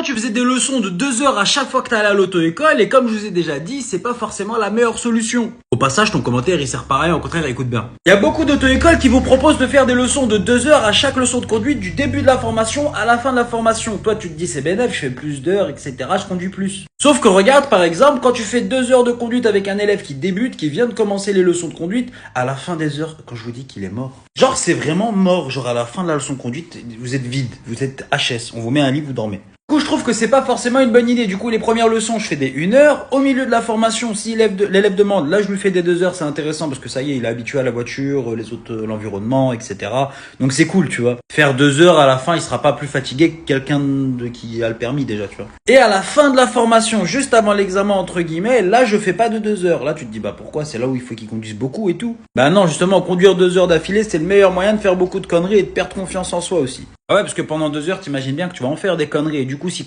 Tu faisais des leçons de 2 heures à chaque fois que t'allais à l'auto-école et comme je vous ai déjà dit, c'est pas forcément la meilleure solution. Au passage, ton commentaire il sert pas à rien, au contraire, écoute bien. Il y a beaucoup d'auto-écoles qui vous proposent de faire des leçons de 2 heures à chaque leçon de conduite du début de la formation à la fin de la formation. Toi, tu te dis c'est bénéf, je fais plus d'heures, etc. Je conduis plus. Sauf que regarde, par exemple, quand tu fais 2 heures de conduite avec un élève qui débute, qui vient de commencer les leçons de conduite, à la fin des heures, quand je vous dis qu'il est mort. Genre, c'est vraiment mort. Genre, à la fin de la leçon de conduite, vous êtes vide, vous êtes HS. On vous met un lit, vous dormez. Du coup, je trouve que c'est pas forcément une bonne idée. Du coup, les premières leçons, je fais des 1 heure. Au milieu de la formation, si l'élève demande, là, je lui fais des 2 heures, c'est intéressant parce que ça y est, il est habitué à la voiture, les autres, l'environnement, etc. Donc c'est cool, tu vois. Faire 2 heures à la fin, il sera pas plus fatigué que quelqu'un qui a le permis déjà, tu vois. Et à la fin de la formation, juste avant l'examen, entre guillemets, là, je fais pas de 2 heures. Là, tu te dis, bah pourquoi? C'est là où il faut qu'il conduise beaucoup et tout. Bah non, justement, conduire 2 heures d'affilée, c'est le meilleur moyen de faire beaucoup de conneries et de perdre confiance en soi aussi. Ah ouais, parce que pendant 2 heures, t'imagines bien que tu vas en faire des conneries. Et du coup, si